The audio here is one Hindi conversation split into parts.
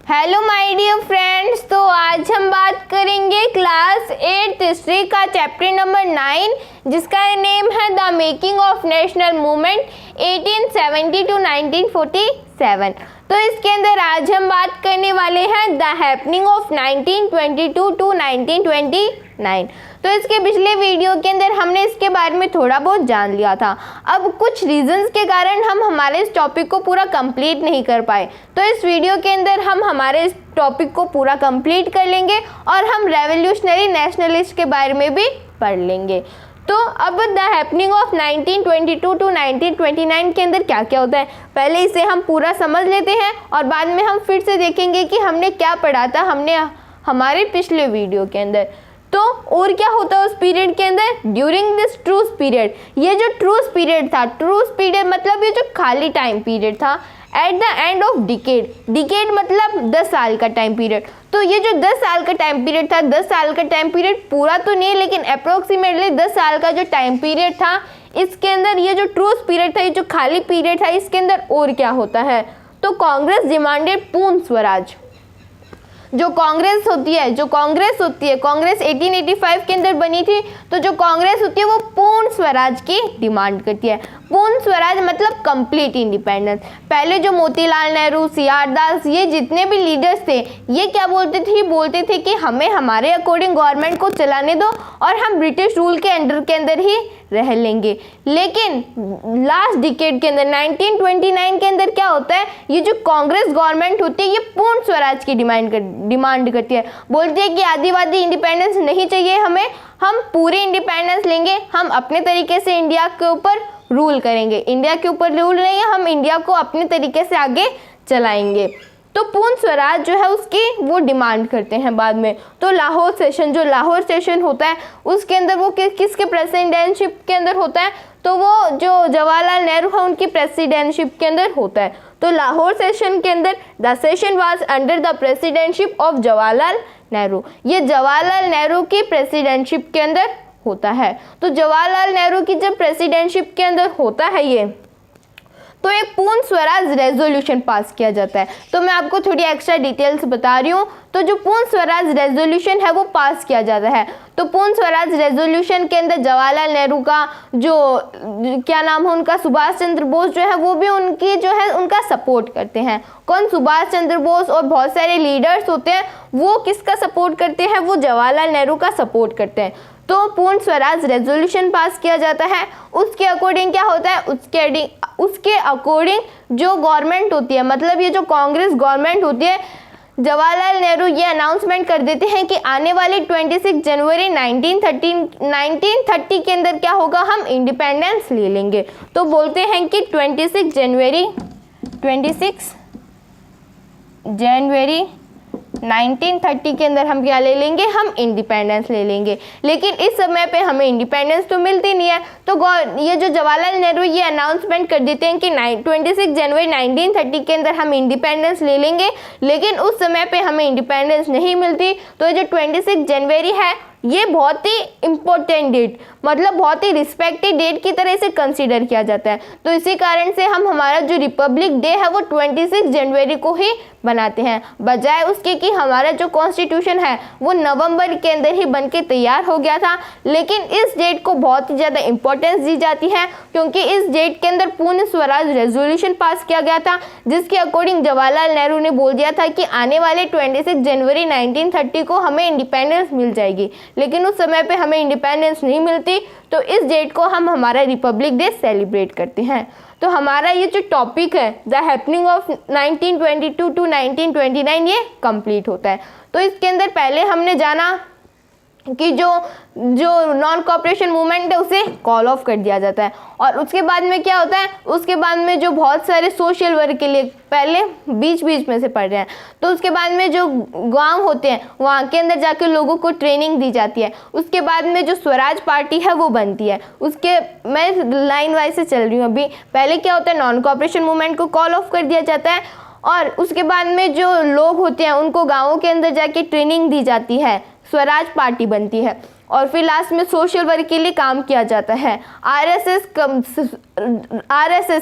हेलो माय डियर फ्रेंड्स, तो आज हम बात करेंगे क्लास 8 हिस्ट्री का चैप्टर नंबर 9 जिसका नेम है the making of national movement 1870 to 1947। तो इसके अंदर आज हम बात करने वाले हैं द हैपनिंग ऑफ 1922 टू 1929। तो इसके पिछले वीडियो के अंदर हमने इसके बारे में थोड़ा बहुत जान लिया था। अब कुछ रीजंस के कारण हम हमारे इस टॉपिक को पूरा कंप्लीट नहीं कर पाए, तो इस वीडियो के अंदर हम हमारे इस टॉपिक को पूरा कंप्लीट कर लेंगे और हम रेवोल्यूशनरी नेशनलिस्ट के बारे में भी पढ़ लेंगे। तो अब द हैपनिंग ऑफ 1922 टू 1929 के अंदर क्या क्या होता है, पहले इसे हम पूरा समझ लेते हैं और बाद में हम फिर से देखेंगे कि हमने क्या पढ़ा था हमने हमारे पिछले वीडियो के अंदर। तो और क्या होता है उस पीरियड के अंदर, ड्यूरिंग दिस ट्रूस पीरियड, ये जो ट्रूस पीरियड था, ट्रूस पीरियड मतलब ये जो खाली टाइम पीरियड था, at the end of decade, decade मतलब 10 साल का टाइम पीरियड। तो ये जो 10 साल का टाइम पीरियड था, 10 साल का टाइम पीरियड पूरा तो नहीं लेकिन अप्रोक्सीमेटली 10 साल का जो टाइम पीरियड था, इसके अंदर ये जो ट्रूस पीरियड था, ये जो खाली पीरियड था, इसके अंदर और क्या होता है, तो कांग्रेस डिमांडेड पूर्ण स्वराज। जो कांग्रेस होती है कांग्रेस 1885 के अंदर बनी थी, तो जो कांग्रेस होती है वो पूर्ण स्वराज की डिमांड करती है। पूर्ण स्वराज मतलब कंप्लीट इंडिपेंडेंस। पहले जो मोतीलाल नेहरू, सीआर दास, ये जितने भी लीडर्स थे, ये क्या बोलते थे कि हमें हमारे अकॉर्डिंग गवर्नमेंट को चलाने दो और हम ब्रिटिश रूल के अंडर के अंदर ही रह लेंगे। लेकिन लास्ट डिकेड के अंदर 1929 के अंदर क्या होता है, ये जो कांग्रेस गवर्नमेंट होती है ये पूर्ण स्वराज की डिमांड करती है। बोलती है कि आदिवासी इंडिपेंडेंस नहीं चाहिए हमें, हम पूरी इंडिपेंडेंस लेंगे, हम अपने तरीके से इंडिया के ऊपर रूल करेंगे, इंडिया के ऊपर रूल नहीं, हम इंडिया को अपने तरीके से आगे चलाएंगे। तो पूर्ण स्वराज जो है उसकी वो डिमांड करते हैं बाद में। तो लाहौर सेशन होता है उसके अंदर वो किसके प्रेसिडेंटशिप के अंदर होता है, तो वो जो जवाहरलाल नेहरू है उनकी प्रेसिडेंटशिप के अंदर होता है। तो लाहौर सेशन के अंदर the session was under the presidentship of Jawaharlal Nehru, ये जवाहरलाल नेहरू की प्रेसिडेंटशिप के अंदर होता है। तो जवाहरलाल नेहरू की जब प्रेसिडेंटशिप के अंदर होता है ये, तो एक पूर्ण स्वराज रेजोल्यूशन पास किया जाता है। तो मैं आपको थोड़ी एक्स्ट्रा डिटेल्स बता रही हूँ। तो जो पूर्ण स्वराज रेजोल्यूशन है वो पास किया जाता है। तो पूर्ण स्वराज रेजोल्यूशन के अंदर जवाहरलाल नेहरू का जो क्या नाम है उनका, सुभाष चंद्र बोस जो है वो भी उनकी जो है उनका सपोर्ट करते हैं। कौन, सुभाष चंद्र बोस और बहुत सारे लीडर्स होते हैं वो किसका सपोर्ट करते हैं, वो जवाहरलाल नेहरू का सपोर्ट करते हैं। तो पूर्ण स्वराज रेजोल्यूशन पास किया जाता है। उसके अकॉर्डिंग क्या होता है, उसके अकॉर्डिंग जो गवर्नमेंट होती है, मतलब ये जो कांग्रेस गवर्नमेंट होती है, जवाहरलाल नेहरू ये अनाउंसमेंट कर देते हैं कि आने वाले 26 जनवरी 1930 के अंदर क्या होगा, हम इंडिपेंडेंस ले लेंगे। तो बोलते हैं कि 26 जनवरी 1930 के अंदर हम क्या ले लेंगे, हम इंडिपेंडेंस ले लेंगे। लेकिन इस समय पे हमें इंडिपेंडेंस तो मिलती नहीं है। तो ये जो जवाहरलाल नेहरू ये अनाउंसमेंट कर देते हैं कि 26 जनवरी 1930 के अंदर हम इंडिपेंडेंस ले लेंगे, लेकिन उस समय पे हमें इंडिपेंडेंस नहीं मिलती। तो ये जो 26 जनवरी है ये बहुत ही इम्पोर्टेंट डेट, मतलब बहुत ही रिस्पेक्टेड डेट की तरह से कंसीडर किया जाता है। तो इसी कारण से हम हमारा जो रिपब्लिक डे है वो 26 जनवरी को ही बनाते हैं, बजाय उसके कि हमारा जो कॉन्स्टिट्यूशन है वो नवंबर के अंदर ही बन के तैयार हो गया था। लेकिन इस डेट को बहुत ही ज़्यादा इंपॉर्टेंस दी जाती है क्योंकि इस डेट के अंदर पूर्ण स्वराज रेजोल्यूशन पास किया गया था, जिसके अकॉर्डिंग जवाहरलाल नेहरू ने बोल दिया था कि आने वाले 26 जनवरी 1930 को हमें इंडिपेंडेंस मिल जाएगी। लेकिन उस समय पे हमें इंडिपेंडेंस नहीं मिलती, तो इस डेट को हम हमारा रिपब्लिक डे सेलिब्रेट करते हैं। तो हमारा ये जो टॉपिक है द हैपनिंग ऑफ 1922 टू 1929 ये कंप्लीट होता है। तो इसके अंदर पहले हमने जाना कि जो नॉन कॉपरेशन मूवमेंट है उसे कॉल ऑफ कर दिया जाता है। और उसके बाद में क्या होता है, उसके बाद में जो बहुत सारे सोशल वर्क के लिए पहले बीच में से पढ़ रहे हैं, तो उसके बाद में जो गांव होते हैं वहाँ के अंदर जाकर लोगों को ट्रेनिंग दी जाती है। उसके बाद में जो स्वराज पार्टी है वो बनती है। उसके मैं लाइन वाइज से चल रही हूँ अभी। पहले क्या होता है, नॉन कॉपरेशन मूवमेंट को कॉल ऑफ कर दिया जाता है और उसके बाद में जो लोग होते हैं उनको गाँवों के अंदर जाके ट्रेनिंग दी जाती है, स्वराज पार्टी बनती है। और फिर लास्ट में सोशल वर्क के लिए काम किया जाता है। आरएसएस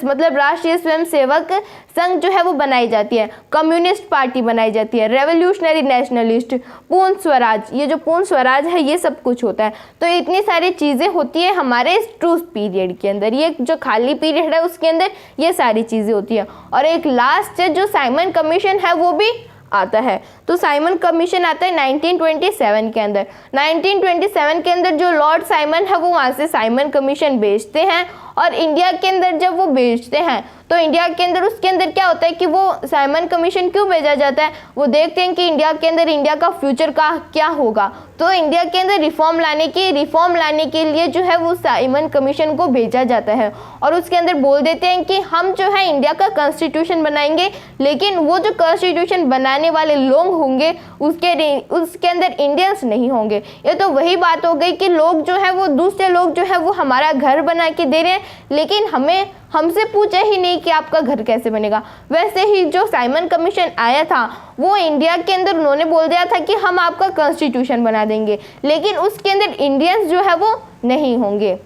मतलब राष्ट्रीय स्वयंसेवक संघ जो है वो बनाई जाती है। कम्युनिस्ट पार्टी बनाई जाती है। रेवोल्यूशनरी नेशनलिस्ट, पूर्ण स्वराज, ये जो पूर्ण स्वराज है ये सब कुछ होता है। तो इतनी सारी चीज़ें होती है हमारे इस ट्रूथ पीरियड के अंदर, ये जो खाली पीरियड है उसके अंदर ये सारी चीज़ें होती है। और एक लास्ट जो साइमन कमीशन है वो भी आता है। तो साइमन कमीशन आता है 1927 के अंदर। 1927 के अंदर जो लॉर्ड साइमन है वो वहाँ से साइमन कमीशन भेजते हैं और इंडिया के अंदर जब वो भेजते हैं तो इंडिया के अंदर उसके अंदर क्या होता है कि वो साइमन कमीशन क्यों भेजा जाता है, वो देखते हैं कि इंडिया के अंदर इंडिया का फ्यूचर का क्या होगा। तो इंडिया के अंदर रिफॉर्म लाने के लिए जो है वो साइमन कमीशन को भेजा जाता है और उसके अंदर बोल देते हैं कि हम जो है इंडिया का कॉन्स्टिट्यूशन बनाएंगे, लेकिन वो जो कॉन्स्टिट्यूशन बनाने वाले लोग होंगे उसके अंदर इंडियंस नहीं होंगे। ये तो वही बात हो गई कि लोग जो है वो दूसरे लोग जो है वो हमारा घर बना के दे रहे हैं, लेकिन हमसे पूछा ही नहीं कि आपका घर कैसे बनेगा। वैसे ही जो साइमन कमीशन आया था वो इंडिया के अंदर उन्होंने बोल दिया था कि हम आपका कॉन्स्टिट्यूशन बना देंगे, लेकिन उसके अंदर इंडियंस जो है वो नहीं होंगे।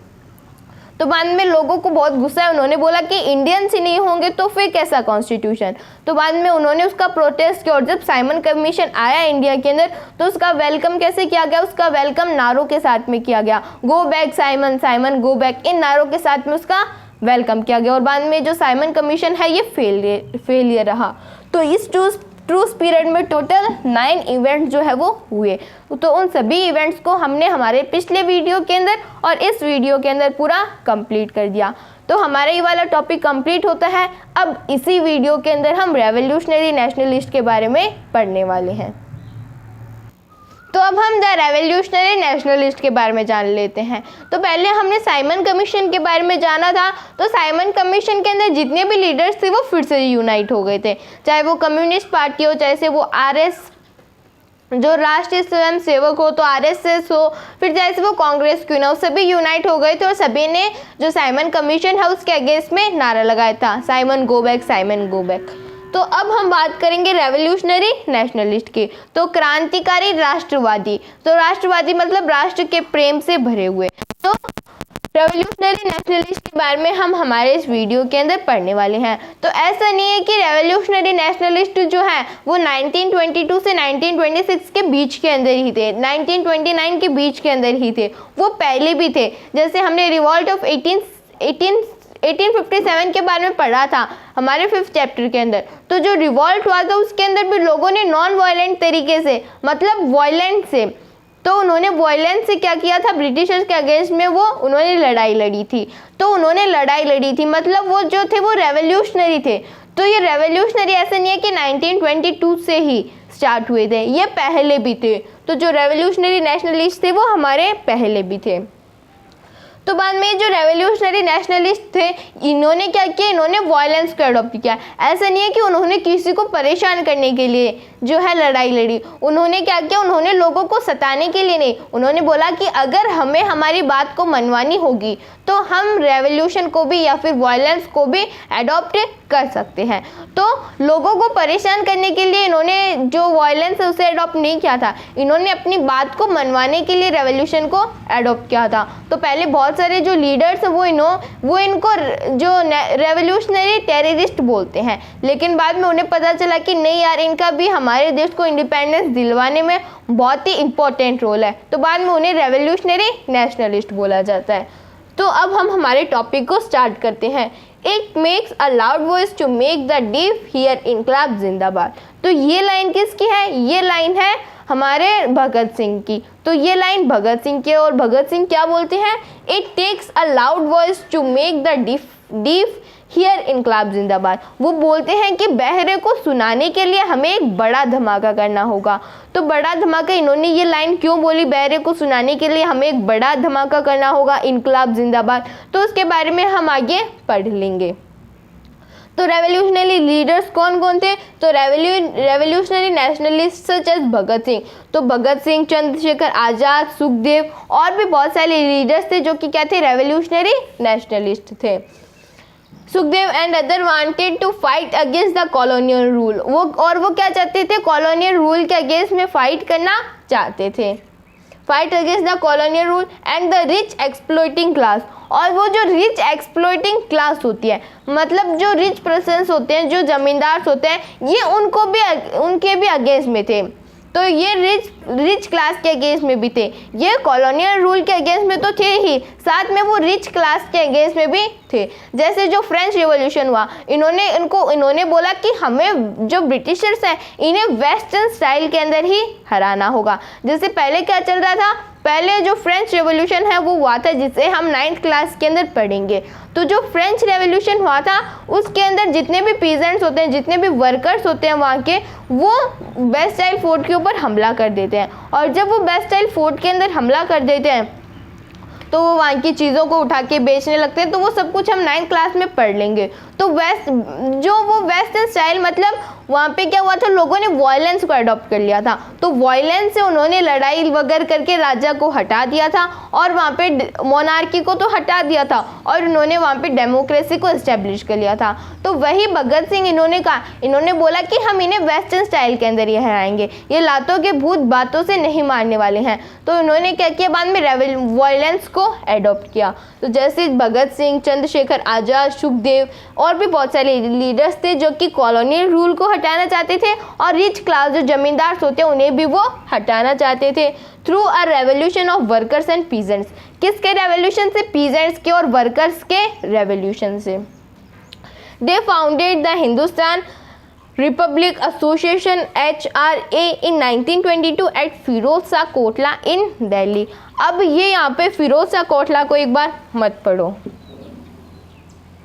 तो बाद में लोगों को बहुत गुस्सा है, उन्होंने बोला कि इंडियंस ही नहीं होंगे तो फिर कैसा कॉन्स्टिट्यूशन। तो बाद में उन्होंने उसका प्रोटेस्ट किया और जब साइमन कमीशन आया इंडिया के अंदर तो उसका वेलकम कैसे किया गया, उसका वेलकम नारों के साथ में किया गया। Go back Simon, Simon go back, इन नारों के साथ में उसका वेलकम किया गया। और बाद में जो साइमन कमीशन है ये फेलियर रहा। तो इस ट्रूथ पीरियड में टोटल 9 इवेंट जो है वो हुए। तो उन सभी इवेंट्स को हमने हमारे पिछले वीडियो के अंदर और इस वीडियो के अंदर पूरा कंप्लीट कर दिया। तो हमारा ये वाला टॉपिक कंप्लीट होता है। अब इसी वीडियो के अंदर हम रेवोल्यूशनरी नेशनलिस्ट के बारे में पढ़ने वाले हैं। तो अब हम द रेवोल्यूशनरी नेशनलिस्ट के बारे में जान लेते हैं। तो पहले हमने साइमन कमीशन के बारे में जाना था। तो साइमन कमीशन के अंदर जितने भी लीडर्स थे वो फिर से यूनाइट हो गए थे, चाहे वो कम्युनिस्ट पार्टी हो, चाहे से वो जो राष्ट्रीय स्वयं सेवक हो तो आरएसएस हो, फिर जैसे वो कांग्रेस क्यों ना हो, सभी यूनाइट हो गए थे और सभी ने जो साइमन कमीशन है उसके अगेंस्ट में नारा लगाया था, Simon go back, Simon go back. तो अब हम बात करेंगे रेवोल्यूशनरी नेशनलिस्ट की। तो क्रांतिकारी राष्ट्रवादी, तो राष्ट्रवादी मतलब राष्ट्र के प्रेम से भरे हुए। तो रेवोल्यूशनरी नेशनलिस्ट के बारे में हम हमारे इस वीडियो के अंदर पढ़ने वाले हैं। तो ऐसा नहीं है कि रेवोल्यूशनरी नेशनलिस्ट जो है वो 1922 से 1926 के बीच के अंदर ही थे, 1929 के बीच के अंदर ही थे, वो पहले भी थे। जैसे हमने रिवॉल्ट ऑफ 1857 के बारे में पढ़ा था हमारे 5th चैप्टर के अंदर। तो जो रिवॉल्ट हुआ था उसके अंदर भी लोगों ने नॉन वायलेंट तरीके से, मतलब वायलेंट से, तो उन्होंने वायलेंस से क्या किया था, ब्रिटिशर्स के अगेंस्ट में उन्होंने लड़ाई लड़ी थी। तो उन्होंने लड़ाई लड़ी थी मतलब वो जो थे वो रेवोल्यूशनरी थे। तो ये रेवोल्यूशनरी ऐसा नहीं है कि 1922 से ही स्टार्ट हुए थे, ये पहले भी थे। तो जो रेवोल्यूशनरी नेशनलिस्ट थे वो हमारे पहले भी थे। तो बाद में जो रेवोल्यूशनरी नेशनलिस्ट थे इन्होंने क्या किया, इन्होंने वायलेंस को अडॉप्ट किया। ऐसा नहीं है कि उन्होंने किसी को परेशान करने के लिए जो है लड़ाई लड़ी, उन्होंने क्या किया, उन्होंने लोगों को सताने के लिए नहीं, उन्होंने बोला कि अगर हमें हमारी बात को मनवानी होगी तो हम रेवोल्यूशन को भी या फिर वायलेंस को भी अडॉप्ट कर सकते हैं। तो लोगों को परेशान करने के लिए इन्होंने जो वायलेंस है उसे अडॉप्ट नहीं किया था, इन्होंने अपनी बात को मनवाने के लिए रेवोल्यूशन को अडॉप्ट किया था। तो पहले बहुत सारे जो लीडर्स हैं वो इनको जो रेवोल्यूशनरी टेररिस्ट बोलते हैं, लेकिन बाद में उन्हें पता चला कि नहीं यार, इनका भी हमारे देश को इंडिपेंडेंस दिलवाने में बहुत ही इंपॉर्टेंट रोल है। तो बाद में उन्हें रेवोल्यूशनरी नेशनलिस्ट बोला जाता है। तो अब हम हमारे टॉपिक को स्टार्ट करते हैं। It makes a loud voice to make the deaf hear इनकलाब जिंदाबाद। तो ये लाइन किसकी है, ये लाइन है हमारे भगत सिंह की। तो ये लाइन भगत सिंह की, और भगत सिंह क्या बोलते हैं, it takes a loud voice to make the deaf hear इनकलाब जिंदाबाद। वो बोलते हैं कि बहरे को सुनाने के लिए हमें एक बड़ा धमाका करना होगा। तो बड़ा धमाका, इन्होंने ये लाइन क्यों बोली, बहरे को सुनाने के लिए हमें एक बड़ा धमाका करना होगा, इनकलाब जिंदाबाद, तो उसके बारे में हम आगे पढ़ लेंगे। तो रेवोल्यूशनरी लीडर्स कौन कौन थे, तो revolutionary nationalist such as Bhagat Singh. तो भगत सिंह, चंद्रशेखर आज़ाद, सुखदेव और भी बहुत सारे लीडर्स थे जो कि क्या थे, रेवोल्यूशनरी नेशनलिस्ट थे। Sukhdev and other wanted to fight against the colonial rule. वो क्या चाहते थे, कॉलोनियल रूल के अगेंस्ट में फाइट करना चाहते थे। Fight against the colonial rule and the rich exploiting class. और वो जो रिच एक्सप्लॉइटिंग क्लास होती है, मतलब जो रिच पर्सन्स होते हैं, जो जमींदार होते हैं, ये उनके भी अगेंस्ट में थे। तो ये रिच क्लास के अगेंस्ट में भी थे, ये कॉलोनियल रूल के अगेंस्ट में तो थे ही, साथ में वो रिच क्लास के अगेंस्ट में भी थे। जैसे जो फ्रेंच रिवॉल्यूशन हुआ, इन्होंने बोला कि हमें जो ब्रिटिशर्स हैं इन्हें वेस्टर्न स्टाइल के अंदर ही हराना होगा। जैसे पहले क्या चल रहा था, पहले जो फ्रेंच रेवोल्यूशन है वो हुआ था, जिसे हम 9th क्लास के अंदर पढ़ेंगे। तो जो फ्रेंच रेवोल्यूशन हुआ था उसके अंदर जितने भी पीजेंट्स होते हैं, जितने भी वर्कर्स होते हैं वहाँ के, वो बेस्टाइल फोर्ट के ऊपर हमला कर देते हैं। और जब वो बेस्टाइल फोर्ट के अंदर हमला कर देते हैं तो वो वहाँ की चीज़ों को उठा के बेचने लगते हैं। तो वो सब कुछ हम 9th क्लास में पढ़ लेंगे। तो वेस्टर्न स्टाइल, मतलब वहाँ पे क्या हुआ था, लोगों ने वायलेंस को अडॉप्ट कर लिया था। तो वायलेंस से उन्होंने लड़ाई वगैरह करके राजा को हटा दिया था और वहाँ पे मोनार्की को तो हटा दिया था और उन्होंने वहाँ पे डेमोक्रेसी को इस्टेब्लिश कर लिया था। तो वही भगत सिंह इन्होंने बोला कि हम इन्हें वेस्टर्न स्टाइल के अंदर ही हराएंगे, ये लातों के भूत बातों से नहीं मारने वाले हैं। तो इन्होंने क्या किया, बाद में वायलेंस को एडॉप्ट किया। तो जैसे भगत सिंह, चंद्रशेखर आज़ाद, सुखदेव और भी बहुत सारे लीडर्स थे जो कि कॉलोनियल रूल को हटाना चाहते थे और रिच क्लास जो जमींदार होते हैं उन्हें भी वो हटाना चाहते थे through a revolution of workers and peasants. किसके रेवोल्यूशन से? पीजेंट्स के और वर्कर्स के रेवोल्यूशन से। They founded the Hindustan Republic Association HRA in 1922 at Firoz Shah Kotla in Delhi. अब ये यहाँ पे फिरोज शाह कोटला को एक बार मत पढ़ो,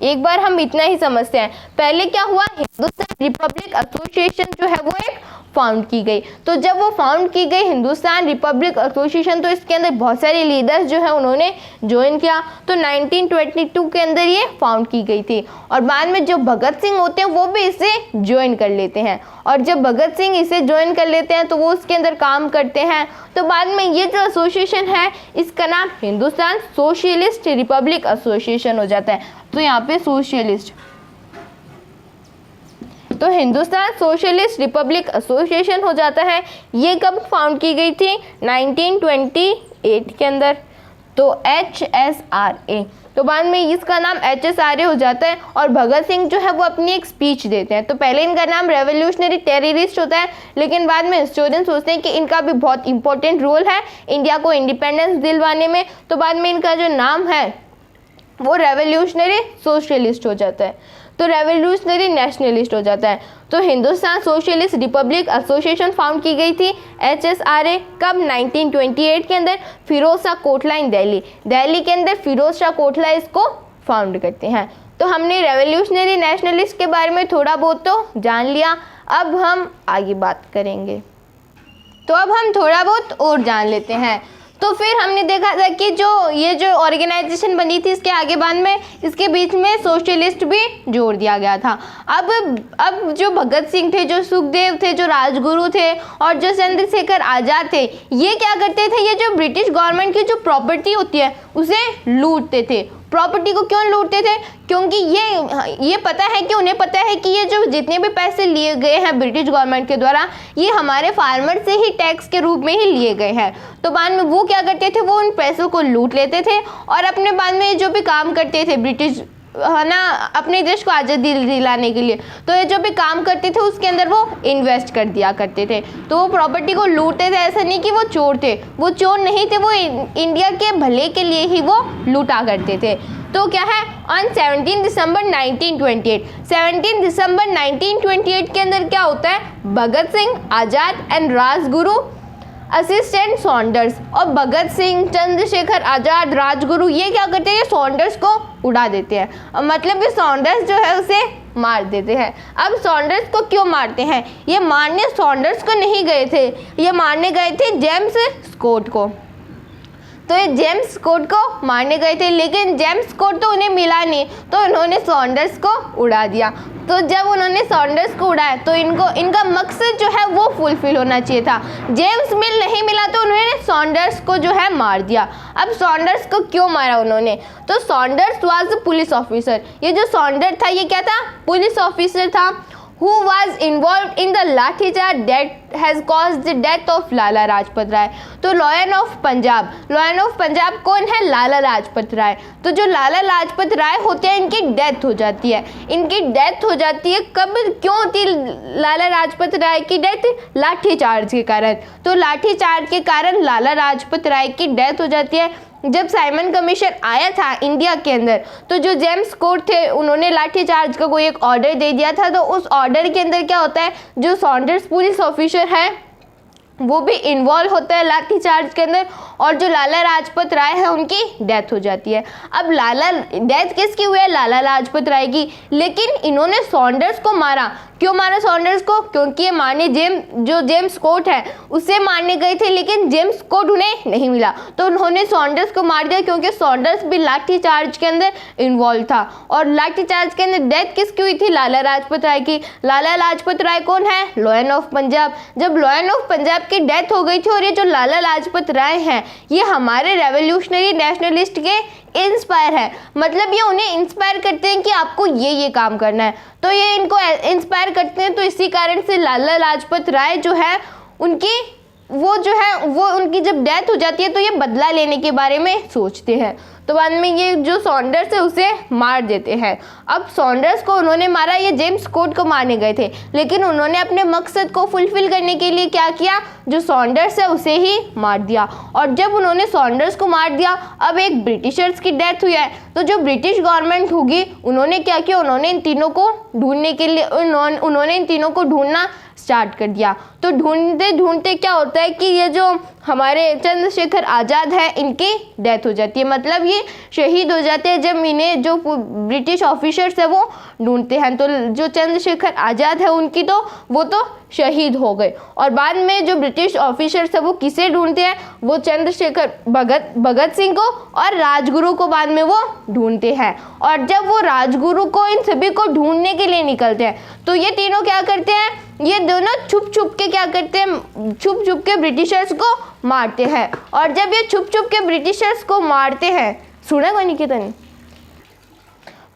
एक बार हम इतना ही समझते हैं। पहले क्या हुआ, हिंदुस्तान रिपब्लिक एसोसिएशन जो है वो एक फाउंड की गई। तो जब वो फाउंड की गई हिंदुस्तान रिपब्लिक एसोसिएशन, तो इसके अंदर बहुत सारे लीडर्स जो है उन्होंने ज्वाइन किया। तो 1922 के अंदर ये फाउंड की गई थी और बाद में जो भगत सिंह होते हैं वो भी इसे ज्वाइन कर लेते हैं। और जब भगत सिंह इसे ज्वाइन कर लेते हैं तो वो उसके अंदर काम करते हैं। तो बाद में ये जो एसोसिएशन है इसका नाम हिंदुस्तान सोशलिस्ट रिपब्लिक एसोसिएशन हो जाता है। तो यहाँ पे सोशलिस्ट, तो हिंदुस्तान सोशलिस्ट रिपब्लिक एसोसिएशन हो जाता है। ये कब फाउंड की गई थी? 1928 के अंदर। तो HSRA, तो बाद में इसका नाम HSRA हो जाता है। और भगत सिंह जो है वो अपनी एक स्पीच देते हैं। तो पहले इनका नाम रेवोल्यूशनरी टेररिस्ट होता है, लेकिन बाद में हिस्टोरियन सोचते हैं कि इनका भी बहुत इंपॉर्टेंट रोल है इंडिया को इंडिपेंडेंस दिलवाने में। तो बाद में इनका जो नाम है वो रेवोल्यूशनरी सोशलिस्ट हो जाता है, तो रेवोल्यूशनरी नेशनलिस्ट हो जाता है। तो Hindustan socialist Republic association found की गई थी HSRA कब? 1928 के अंदर फिरोज शाह कोटला इन दिल्ली के अंदर फिरोज शाह कोटला इसको फाउंड करते हैं। तो हमने रेवोल्यूशनरी नेशनलिस्ट के बारे में थोड़ा बहुत तो जान लिया, अब हम आगे बात करेंगे। तो अब हम थोड़ा बहुत और जान लेते हैं। तो फिर हमने देखा था कि ये जो ऑर्गेनाइजेशन बनी थी इसके आगे बाद में इसके बीच में सोशलिस्ट भी जोड़ दिया गया था। अब जो भगत सिंह थे, जो सुखदेव थे, जो राजगुरु थे और जो चंद्रशेखर आज़ाद थे, ये क्या करते थे, ये जो ब्रिटिश गवर्नमेंट की जो प्रॉपर्टी होती है उसे लूटते थे। प्रॉपर्टी को क्यों लूटते थे? क्योंकि ये पता है कि उन्हें पता है कि ये जो जितने भी पैसे लिए गए हैं ब्रिटिश गवर्नमेंट के द्वारा, ये हमारे फार्मर से ही टैक्स के रूप में ही लिए गए हैं। तो बाद में वो क्या करते थे, वो उन पैसों को लूट लेते थे और अपने बाद में जो भी काम करते थे ब्रिटिश, है ना, अपने देश को आज़ादी दिलाने के लिए, तो ये जो भी काम करते थे उसके अंदर वो इन्वेस्ट कर दिया करते थे। तो वो प्रॉपर्टी को लूटते थे, ऐसा नहीं कि वो चोर थे, वो चोर नहीं थे, वो इंडिया के भले के लिए ही वो लूटा करते थे। तो क्या है, ऑन 17 दिसंबर 1928 के अंदर क्या होता है, भगत सिंह, आज़ाद एंड राजगुरु असिस्टेंट सॉन्डर्स, और भगत सिंह, चंद्रशेखर आज़ाद, राजगुरु ये क्या करते हैं, ये सॉन्डर्स को उड़ा देते हैं, मतलब ये सॉन्डर्स जो है उसे मार देते हैं। अब सॉन्डर्स को क्यों मारते हैं? ये मारने सॉन्डर्स को नहीं गए थे, ये मारने गए थे जेम्स स्कॉट को। तो ये जेम्स स्कॉट को मारने गए थे, लेकिन जेम्स स्कॉट तो उन्हें मिला नहीं, तो उन्होंने सॉन्डर्स को उड़ा दिया। तो जब उन्होंने सॉन्डर्स को उड़ाया तो इनका मकसद जो है वो फुलफिल होना चाहिए था। जेम्स मिल नहीं मिला तो उन्होंने सॉन्डर्स को जो है मार दिया। अब सॉन्डर्स को क्यों मारा उन्होंने? तो Saunders was a police officer. ये जो सॉन्डर था ये क्या था? पुलिस ऑफिसर था। who was involved in the लाठी charge that has caused the death of Lala Lajpat Rai. तो लॉयन ऑफ पंजाब कौन है? लाला लाजपत राय। तो जो लाला लाजपत राय होते हैं इनकी डेथ हो जाती है। कब, क्यों होती लाला लाजपत राय की डेथ? लाठी चार्ज के कारण। तो लाठी चार्ज के कारण लाला लाजपत राय की डेथ हो जाती है। जब साइमन कमीशन आया था इंडिया के अंदर, तो जो जेम्स कोर्ट थे उन्होंने लाठीचार्ज का कोई एक ऑर्डर दे दिया था। तो उस ऑर्डर के अंदर क्या होता है, जो सॉन्डर्स पुलिस ऑफिसर है वो भी इन्वॉल्व होता है लाठीचार्ज के अंदर, और जो लाला लाजपत राय है उनकी डेथ हो जाती है। अब डेथ किसकी हुई है? लाला लाजपत राय की। लेकिन इन्होंने सॉन्डर्स को मारा। क्यों मारा सॉन्डर्स को? क्योंकि ये मारने जो जेम्स कोर्ट है उसे मारने गए थे, लेकिन जेम्स कोर्ट उन्हें नहीं मिला, तो उन्होंने सॉन्डर्स को मार दिया, क्योंकि सॉन्डर्स भी लाठीचार्ज के अंदर इन्वॉल्व था। और लाठीचार्ज के अंदर डेथ किसकी हुई थी? लाला लाजपत राय की। लाला लाजपत राय कौन है? Lion of Punjab. जब लॉयन ऑफ पंजाब की डेथ हो गई थी, और ये जो लाला लाजपत राय हैं ये हमारे रेवोल्यूशनरी नेशनलिस्ट के इंस्पायर है, मतलब ये उन्हें इंस्पायर करते हैं कि आपको ये काम करना है, तो ये इनको इंस्पायर करते हैं। तो इसी कारण से लाला लाजपत राय जो है उनकी उनकी जब डेथ हो जाती है तो ये बदला लेने के बारे में सोचते हैं। तो बाद में ये जो सॉन्डर्स है उसे मार देते हैं। अब सॉन्डर्स को उन्होंने मारा, ये जेम्स कोर्ट को मारने गए थे, लेकिन उन्होंने अपने मकसद को फुलफिल करने के लिए क्या किया? जो सॉन्डर्स है उसे ही मार दिया। और जब उन्होंने सॉन्डर्स को मार दिया, अब एक ब्रिटिशर्स की डेथ हुई है, तो जो ब्रिटिश गवर्नमेंट होगी उन्होंने क्या किया? उन्होंने इन तीनों को ढूंढने के लिए उन्होंने इन तीनों को ढूंढना स्टार्ट कर दिया। तो ढूंढते ढूंढते क्या होता है कि ये जो हमारे चंद्रशेखर आज़ाद है इनकी डेथ हो जाती है, मतलब ये शहीद हो जाते हैं जब इन्हें जो ब्रिटिश ऑफिसर्स है वो ढूंढते हैं। तो जो चंद्रशेखर आज़ाद है उनकी वो तो शहीद हो गए। और बाद में जो ब्रिटिश ऑफिसर्स है वो किसे ढूंढते हैं? वो चंद्रशेखर भगत सिंह को और राजगुरु को बाद में वो ढूंढते हैं। और जब वो राजगुरु को इन सभी को ढूंढने के लिए निकलते हैं, तो ये तीनों क्या करते हैं? ये दोनों छुप छुप के क्या करते हैं? छुप छुप के ब्रिटिशर्स को मारते हैं। और जब ये छुप छुप के ब्रिटिशर्स को मारते हैं, सुना कोई निकेतन,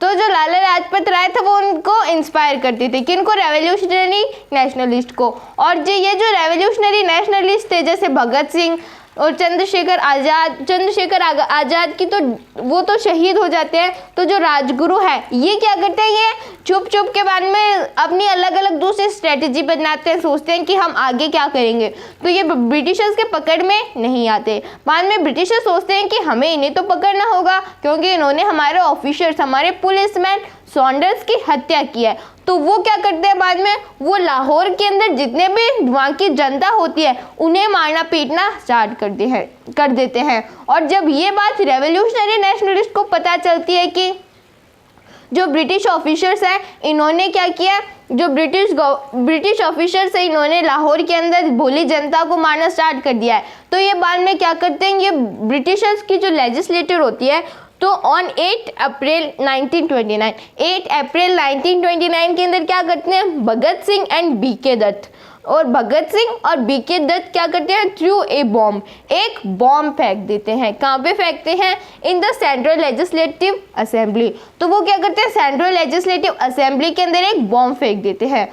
तो जो लाला लाजपत राय थे वो उनको इंस्पायर करते थे, किनको? रेवोल्यूशनरी नेशनलिस्ट को। और ये जो रेवोल्यूशनरी नेशनलिस्ट थे जैसे भगत सिंह और चंद्रशेखर आज़ाद की तो वो तो शहीद हो जाते हैं। तो जो राजगुरु है ये क्या करते हैं? ये छुप छुप के बाद में अपनी अलग अलग दूसरी स्ट्रेटजी बनाते हैं, सोचते हैं कि हम आगे क्या करेंगे। तो ये ब्रिटिशर्स के पकड़ में नहीं आते। बाद में ब्रिटिशर्स सोचते हैं कि हमें इन्हें तो पकड़ना होगा, क्योंकि इन्होंने हमारे ऑफिसर्स, हमारे पुलिसमैन सॉन्डर्स की हत्या की है। तो वो क्या करते हैं? बाद में वो लाहौर के अंदर जितने भी वहाँ की जनता होती है उन्हें मारना पीटना स्टार्ट कर देते हैं। और जब ये बात रेवोल्यूशनरी नेशनलिस्ट को पता चलती है कि जो ब्रिटिश ऑफिसर्स हैं इन्होंने क्या किया, जो ब्रिटिश ऑफिसर्स हैं इन्होंने लाहौर के अंदर भोली जनता को मारना स्टार्ट कर दिया है, तो ये बाद में क्या करते हैं? ये ब्रिटिशर्स की जो लेजिस्लेटर होती है, तो ऑन 8 अप्रैल 1929 के अंदर क्या करते हैं? भगत सिंह एंड बीके दत्त और बीके दत्त क्या करते हैं? थ्रू ए बॉम्ब, एक बॉम्ब फेंक देते हैं। कहाँ पे फेंकते हैं? In the central legislative assembly. तो वो क्या करते हैं? सेंट्रल लेजिस्लेटिव असेंबली के अंदर एक बॉम्ब फेंक देते हैं,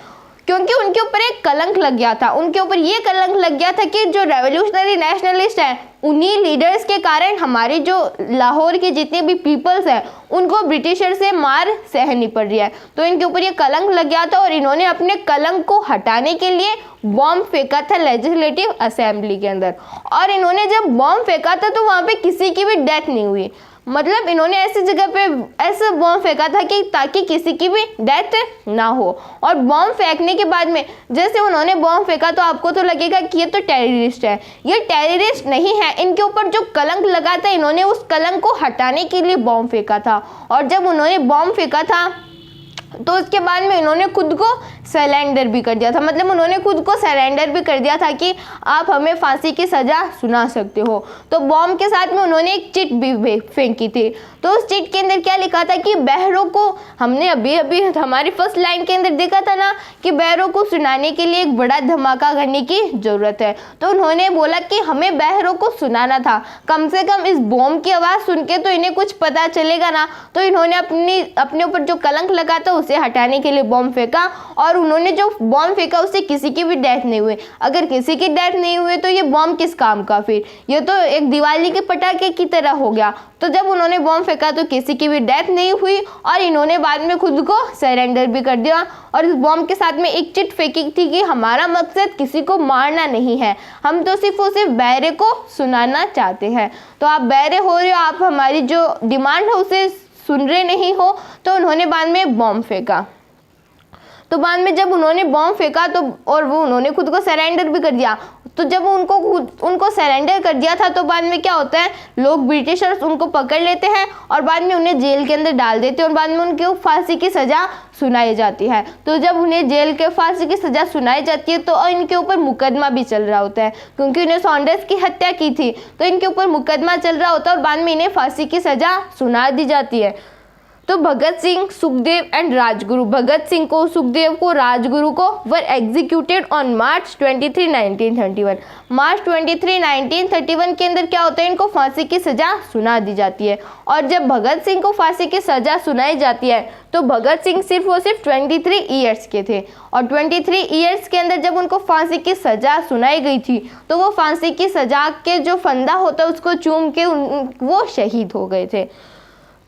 क्योंकि उनके ऊपर एक कलंक लग गया था। उनके ऊपर ये कलंक लग गया था कि जो रेवोल्यूशनरी नेशनलिस्ट हैं उन्हीं लीडर्स के कारण हमारी जो लाहौर के जितने भी पीपल्स हैं उनको ब्रिटिशर से मार सहनी पड़ रही है। तो इनके ऊपर ये कलंक लग गया था और इन्होंने अपने कलंक को हटाने के लिए बॉम्ब फेंका था लेजिस्लेटिव असेंबली के अंदर। और इन्होंने जब बॉम्ब फेंका था तो वहाँ पे किसी की भी डेथ नहीं हुई, मतलब इन्होंने ऐसी जगह पे ऐसा बॉम्ब फेंका था कि ताकि किसी की भी डेथ ना हो। और बॉम्ब फेंकने के बाद में जैसे उन्होंने बॉम्ब फेंका तो आपको तो लगेगा कि ये तो टेररिस्ट है। ये टेररिस्ट नहीं है, इनके ऊपर जो कलंक लगा था इन्होंने उस कलंक को हटाने के लिए बॉम्ब फेंका था। और जब उन्होंने बॉम्ब फेंका था तो उसके बाद में इन्होंने खुद को सरेंडर भी कर दिया था, मतलब उन्होंने खुद को सरेंडर भी कर दिया था कि आप हमें फांसी की सज़ा सुना सकते हो। तो बॉम्ब के साथ में उन्होंने एक चिट भी फेंकी थी। तो उस चिट के अंदर क्या लिखा था कि बहरों को, हमने अभी हमारी फर्स्ट लाइन के अंदर देखा था ना कि बहरों को सुनाने के लिए एक बड़ा धमाका करने की ज़रूरत है। तो उन्होंने बोला कि हमें बहरों को सुनाना था, कम से कम इस बॉम्ब की आवाज़ सुन के तो इन्हें कुछ पता चलेगा ना। तो इन्होंने अपने ऊपर जो कलंक लगा था उसे हटाने के लिए बॉम्ब फेंका और और उन्होंने जो बॉम्ब फेंका उससे किसी की भी डेथ नहीं हुई। अगर किसी की डेथ नहीं हुई तो ये बॉम्ब किस काम का, फिर ये तो एक दिवाली के पटाखे की तरह हो गया। तो जब उन्होंने बॉम्ब फेंका तो किसी की भी डेथ नहीं हुई और इन्होंने बाद में खुद को सरेंडर भी कर दिया। और इस बॉम्ब के साथ में एक चिट फेंकी थी कि हमारा मकसद किसी को मारना नहीं है, हम तो सिर्फ और सिर्फ बहरे को सुनाना चाहते हैं। तो आप बहरे हो रहे हो, आप हमारी जो डिमांड है उसे सुन रहे नहीं हो। तो उन्होंने बाद में बॉम्ब फेंका। तो बाद में जब उन्होंने बॉम्ब फेंका तो और वो उन्होंने खुद को सरेंडर भी कर दिया। तो जब उनको सरेंडर कर दिया था तो बाद में क्या होता है, लोग ब्रिटिशर्स उनको पकड़ लेते हैं और बाद में उन्हें जेल के अंदर डाल देते हैं और बाद में उनको फांसी की सज़ा सुनाई जाती है। तो जब उन्हें जेल के फांसी की सज़ा सुनाई जाती है तो इनके ऊपर मुकदमा भी चल रहा होता है, क्योंकि इन्हें सॉन्डर्स की हत्या की थी तो इनके ऊपर मुकदमा चल रहा होता है और बाद में इन्हें फांसी की सज़ा सुना दी जाती है। तो भगत सिंह, सुखदेव एंड राजगुरु, भगत सिंह को, सुखदेव को, राजगुरु को वर एग्जीक्यूटेड ऑन मार्च 23, 1931। मार्च 23, 1931 के अंदर क्या होता है, इनको फांसी की सज़ा सुना दी जाती है। और जब भगत सिंह को फांसी की सज़ा सुनाई जाती है तो भगत सिंह सिर्फ 23 ईयर्स के थे और 23 ईयर्स के अंदर जब उनको फांसी की सज़ा सुनाई गई थी तो वो फांसी की सज़ा के जो फंदा होता है उसको चूम के वो शहीद हो गए थे।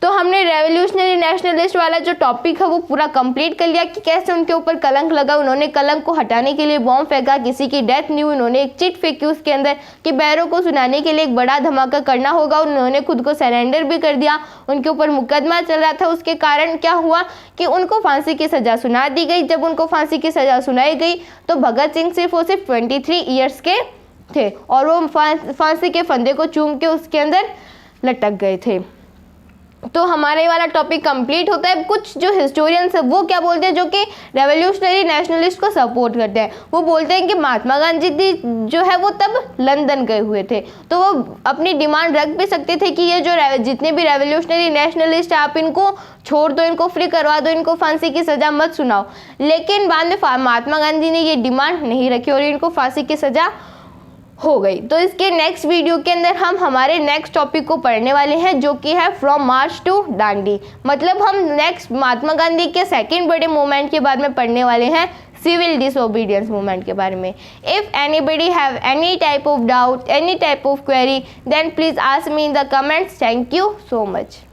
तो हमने रेवोल्यूशनरी नेशनलिस्ट वाला जो टॉपिक है वो पूरा कंप्लीट कर लिया कि कैसे उनके ऊपर कलंक लगा, उन्होंने कलंक को हटाने के लिए बॉम्ब फेंका, किसी की डेथ नहीं हुई, उन्होंने एक चिट फेंकी उसके अंदर कि बहरों को सुनाने के लिए एक बड़ा धमाका करना होगा, उन्होंने खुद को सरेंडर भी कर दिया। उनके ऊपर मुकदमा चल रहा था, उसके कारण क्या हुआ कि उनको फांसी की सज़ा सुना दी गई। जब उनको फांसी की सज़ा सुनाई गई तो भगत सिंह सिर्फ 23 ईयर्स के थे और वो फांसी के फंदे को चूम के उसके अंदर लटक गए थे। तो हमारा ये वाला टॉपिक कंप्लीट होता है। कुछ जो हिस्टोरियंस है वो क्या बोलते हैं, जो कि रेवोल्यूशनरी नेशनलिस्ट को सपोर्ट करते हैं, वो बोलते हैं कि महात्मा गांधी जो है वो तब लंदन गए हुए थे तो वो अपनी डिमांड रख भी सकते थे कि ये जो जितने भी रेवोल्यूशनरी नेशनलिस्ट है आप इनको छोड़ दो, इनको फ्री करवा दो, इनको फांसी की सज़ा मत सुनाओ। लेकिन बाद में महात्मा गांधी ने ये डिमांड नहीं रखी और इनको फांसी की सज़ा हो गई। तो इसके नेक्स्ट वीडियो के अंदर हम हमारे नेक्स्ट टॉपिक को पढ़ने वाले हैं जो कि है फ्रॉम मार्च टू दांडी। मतलब हम नेक्स्ट महात्मा गांधी के सेकेंड बड़े मूवमेंट के बारे में पढ़ने वाले हैं, सिविल डिसोबीडियंस मूवमेंट के बारे में। If anybody have any type of doubt, any type of query, then please ask me in the comments. Thank you so much.